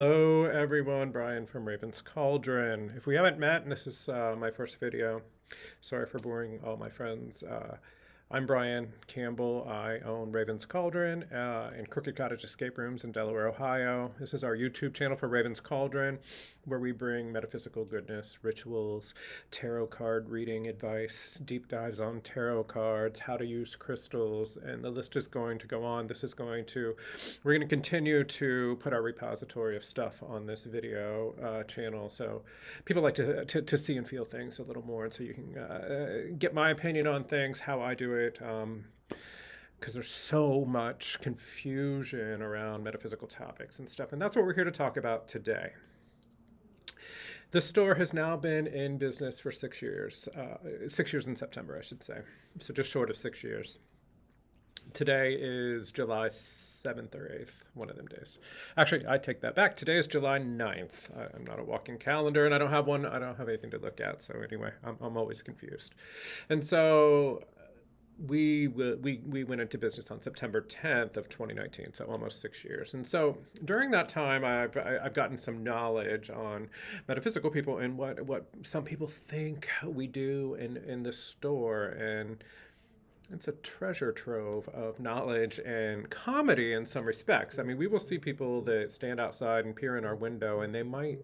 Hello everyone, Brian from Raven's Cauldron. If we haven't met, and this is my first video, sorry for boring all my friends. I'm Brian Campbell. I own Raven's Cauldron and Crooked Cottage Escape Rooms in Delaware, Ohio. This is our YouTube channel for Raven's Cauldron, where we bring metaphysical goodness, rituals, tarot card reading advice, deep dives on tarot cards, how to use crystals, and the list is going to go on. We're going to continue to put our repository of stuff on this video channel, so people like to see and feel things a little more, and so you can get my opinion on things, how I do it, because there's so much confusion around metaphysical topics and stuff, and that's what we're here to talk about today. The store has now been in business for 6 years, 6 years in September, I should say, so just short of 6 years. Today is July 7th or 8th, one of them days. Actually, I take that back. Today is July 9th. I'm not a walking calendar, and I don't have anything to look at. So anyway, I'm always confused. And so we went into business on September 10th of 2019, so almost 6 years. And so during that time, I've gotten some knowledge on metaphysical people and what some people think we do in the store, and it's a treasure trove of knowledge and comedy in some respects. I mean, we will see people that stand outside and peer in our window, and they might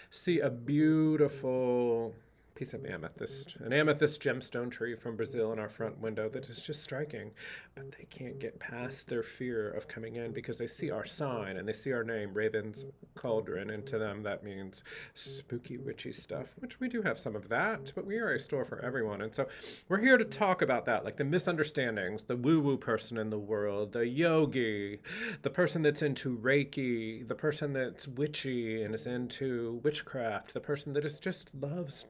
see a beautiful piece of amethyst, an amethyst gemstone tree from Brazil in our front window that is just striking, but they can't get past their fear of coming in because they see our sign and they see our name, Raven's Cauldron, and to them that means spooky, witchy stuff, which we do have some of that, but we are a store for everyone. And so we're here to talk about that, like the misunderstandings, the woo-woo person in the world, the yogi, the person that's into Reiki, the person that's witchy and is into witchcraft, the person that is just loves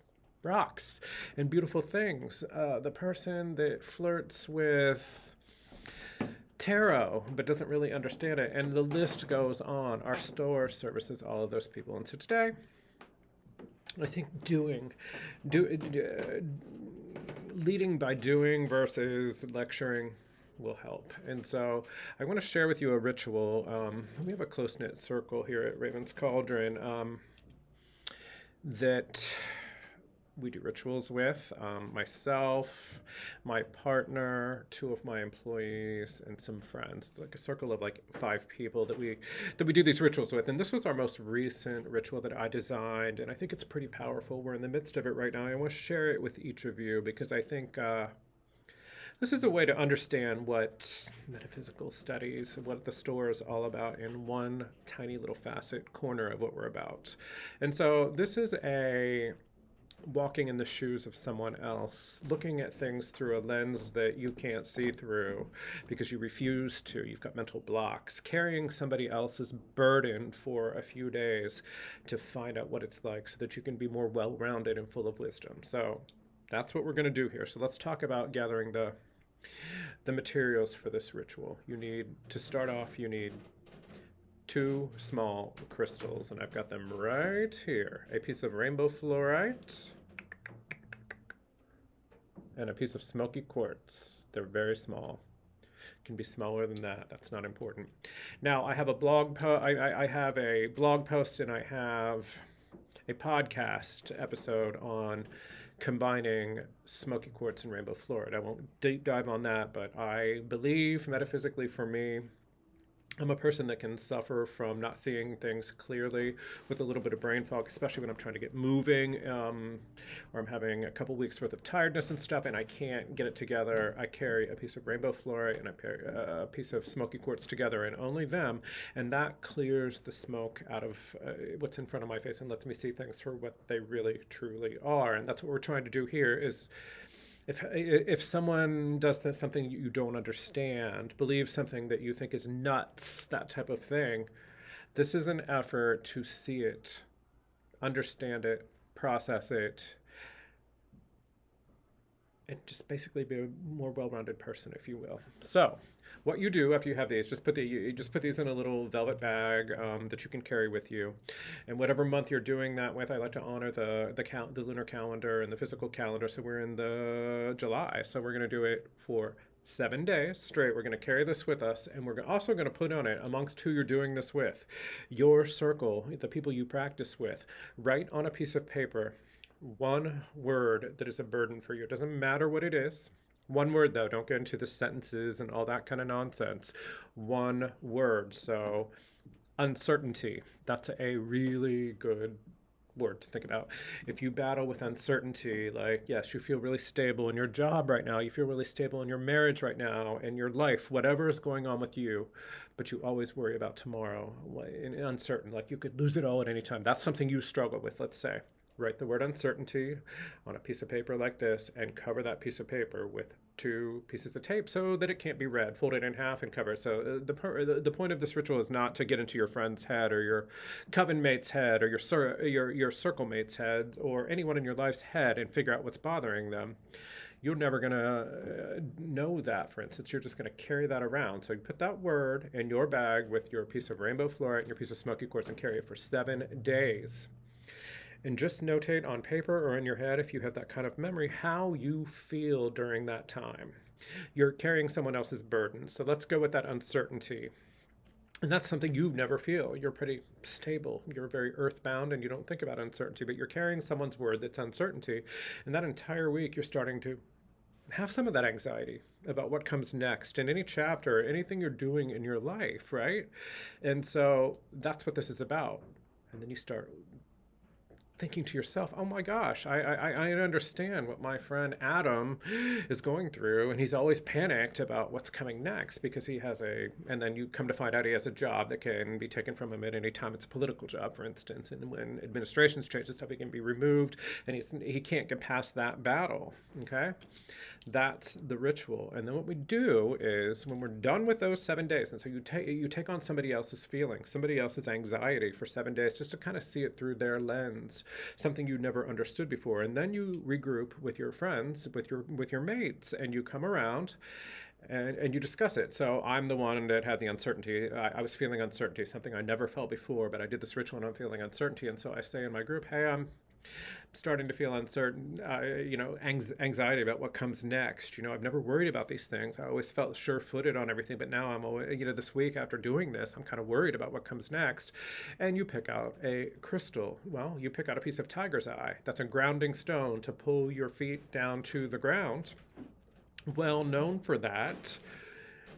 rocks and beautiful things, the person that flirts with tarot but doesn't really understand it, and the list goes on. Our store services all of those people. And so today, I think leading by doing versus lecturing will help. And so I want to share with you a ritual. We have a close-knit circle here at Raven's Cauldron that we do rituals with, myself, my partner, 2 of my employees, and some friends. It's like a circle of like 5 people that we do these rituals with. And this was our most recent ritual that I designed, and I think it's pretty powerful. We're in the midst of it right now. I want to share it with each of you because I think this is a way to understand what metaphysical studies, what the store is all about in one tiny little facet corner of what we're about. And so this is a walking in the shoes of someone else, looking at things through a lens that you can't see through because you refuse to. You've got mental blocks, carrying somebody else's burden for a few days to find out what it's like so that you can be more well-rounded and full of wisdom. So that's what we're going to do here. So let's talk about gathering the materials for this ritual. To start off, you need 2 small crystals, and I've got them right here. A piece of Rainbow Fluorite and a piece of Smoky Quartz. They're very small. Can be smaller than that. That's not important. Now, I have a blog I have a blog post, and I have a podcast episode on combining Smoky Quartz and Rainbow Fluorite. I won't deep dive on that, but I believe metaphysically, for me, I'm a person that can suffer from not seeing things clearly with a little bit of brain fog, especially when I'm trying to get moving, or I'm having a couple weeks worth of tiredness and stuff, and I can't get it together. I carry a piece of Rainbow Fluorite and I carry a piece of Smoky Quartz together, and only them, and that clears the smoke out of what's in front of my face and lets me see things for what they really, truly are. And that's what we're trying to do here is, if someone does something you don't understand, believes something that you think is nuts, that type of thing, this is an effort to see it, understand it, process it, and just basically be a more well-rounded person, if you will. So what you do after you have these, you just put these in a little velvet bag that you can carry with you. And whatever month you're doing that with, I like to honor the lunar calendar and the physical calendar. So we're in the July. So we're going to do it for 7 days straight. We're going to carry this with us, and we're also going to put on it amongst who you're doing this with, your circle, the people you practice with. Write on a piece of paper one word that is a burden for you. It doesn't matter what it is. One word, though. Don't get into the sentences and all that kind of nonsense. One word. So, uncertainty. That's a really good word to think about. If you battle with uncertainty, like, yes, you feel really stable in your job right now, you feel really stable in your marriage right now, in your life, whatever is going on with you, but you always worry about tomorrow, and uncertain, like you could lose it all at any time. That's something you struggle with, let's say. Write the word uncertainty on a piece of paper like this and cover that piece of paper with 2 pieces of tape so that it can't be read. Fold it in half and cover it. So the point of this ritual is not to get into your friend's head or your coven mate's head or your circle mate's head or anyone in your life's head and figure out what's bothering them. You're never going to know that, for instance. You're just going to carry that around. So you put that word in your bag with your piece of rainbow fluorite and your piece of smoky quartz and carry it for 7 days. And just notate on paper or in your head, if you have that kind of memory, how you feel during that time. You're carrying someone else's burden. So let's go with that uncertainty. And that's something you never feel. You're pretty stable. You're very earthbound and you don't think about uncertainty, but you're carrying someone's word that's uncertainty. And that entire week, you're starting to have some of that anxiety about what comes next in any chapter, anything you're doing in your life, right? And so that's what this is about. And then you start thinking to yourself, oh my gosh, I understand what my friend Adam is going through, and he's always panicked about what's coming next because he has and then you come to find out he has a job that can be taken from him at any time. It's a political job, for instance, and when administrations change and stuff, he can be removed, and he can't get past that battle, okay? That's the ritual. And then what we do is when we're done with those 7 days, and so you take on somebody else's feelings, somebody else's anxiety for 7 days just to kind of see it through their lens, something you never understood before. And then you regroup with your friends, with your mates, and you come around and you discuss it. So I'm the one that had the uncertainty. I was feeling uncertainty, something I never felt before, but I did this ritual and I'm feeling uncertainty. And so I say in my group, hey, I'm starting to feel uncertain, anxiety about what comes next. I've never worried about these things. I always felt sure-footed on everything, but now I'm always, this week after doing this, I'm kind of worried about what comes next. And you pick out a crystal. Well, you pick out a piece of tiger's eye. That's a grounding stone to pull your feet down to the ground. Well known for that,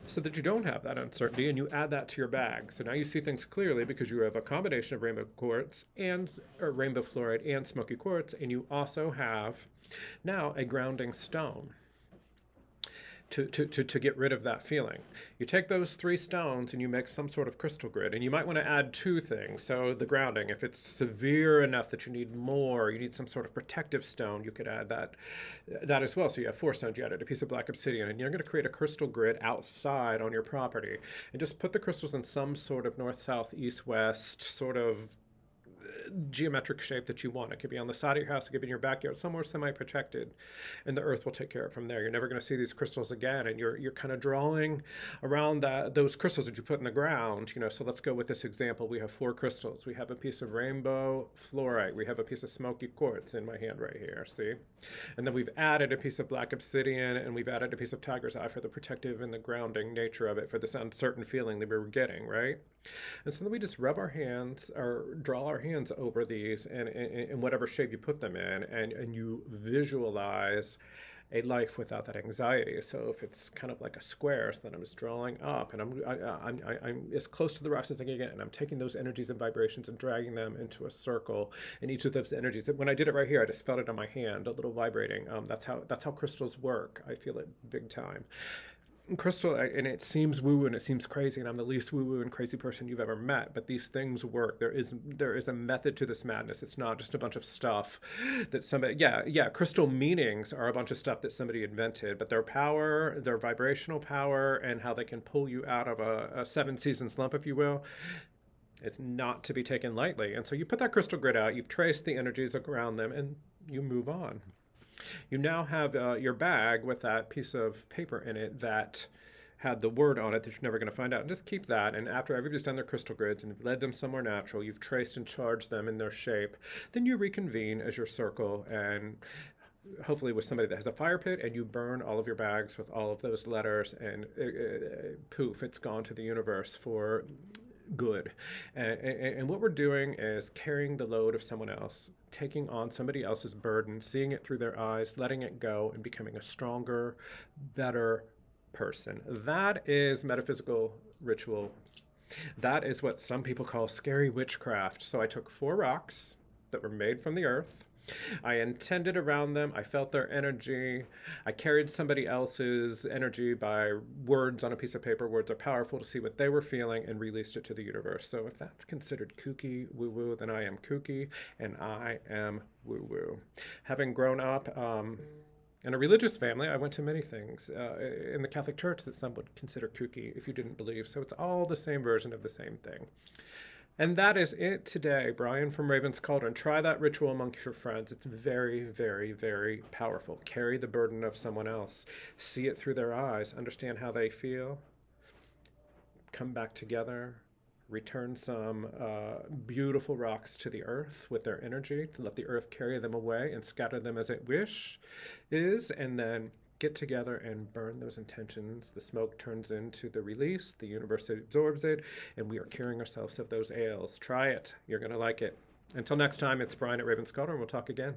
so that you don't have that uncertainty, and you add that to your bag. So now you see things clearly because you have a combination of rainbow quartz or rainbow fluorite and smoky quartz, and you also have now a grounding stone to get rid of that feeling. You take those 3 stones and you make some sort of crystal grid, and you might want to add 2 things. So the grounding, if it's severe enough that you need more, you need some sort of protective stone, you could add that as well. So you have 4 stones, you added a piece of black obsidian, and you're going to create a crystal grid outside on your property, and just put the crystals in some sort of north, south, east, west sort of geometric shape that you want. It could be on the side of your house, it could be in your backyard, somewhere semi-protected, and the earth will take care of it from there. You're never going to see these crystals again, and you're kind of drawing around those crystals that you put in the ground. So let's go with this example. We have 4 crystals. We have a piece of rainbow fluorite. We have a piece of smoky quartz in my hand right here, see? And then we've added a piece of black obsidian, and we've added a piece of tiger's eye for the protective and the grounding nature of it, for this uncertain feeling that we were getting, right? And so then we just rub our hands or draw our hands over these and in whatever shape you put them in, and you visualize a life without that anxiety. So if it's kind of like a square, so then I'm just drawing up, and I'm as close to the rocks as I can get, and I'm taking those energies and vibrations and dragging them into a circle. And each of those energies, when I did it right here, I just felt it on my hand, a little vibrating. That's how crystals work. I feel it big time. Crystal, and it seems woo and it seems crazy, and I'm the least woo-woo and crazy person you've ever met, but these things work. There is a method to this madness. It's not just a bunch of stuff that somebody, crystal meanings are a bunch of stuff that somebody invented, but their power, their vibrational power, and how they can pull you out of a 7-season slump, if you will, it's not to be taken lightly. And so you put that crystal grid out, you've traced the energies around them, and you move on. You now have your bag with that piece of paper in it that had the word on it that you're never going to find out. And just keep that. And after everybody's done their crystal grids and led them somewhere natural, you've traced and charged them in their shape, then you reconvene as your circle and hopefully with somebody that has a fire pit, and you burn all of your bags with all of those letters, and poof, it's gone to the universe for good. And what we're doing is carrying the load of someone else, taking on somebody else's burden, seeing it through their eyes, letting it go, and becoming a stronger, better person. That is metaphysical ritual. That is what some people call scary witchcraft. So I took 4 rocks that were made from the earth. I intended around them. I felt their energy. I carried somebody else's energy by words on a piece of paper. Words are powerful, to see what they were feeling, and released it to the universe. So if that's considered kooky woo-woo, then I am kooky and I am woo-woo. Having grown up in a religious family, I went to many things in the Catholic Church that some would consider kooky if you didn't believe. So it's all the same version of the same thing. And that is it today. Brian from Raven's Cauldron. Try that ritual amongst your friends. It's very, very, very powerful. Carry the burden of someone else. See it through their eyes. Understand how they feel. Come back together. Return some beautiful rocks to the earth with their energy, to let the earth carry them away and scatter them as it is, and then get together and burn those intentions. The smoke turns into the release, the universe absorbs it, and we are curing ourselves of those ails. Try it. You're going to like it. Until next time, it's Brian at Raven's Cauldron. We'll talk again.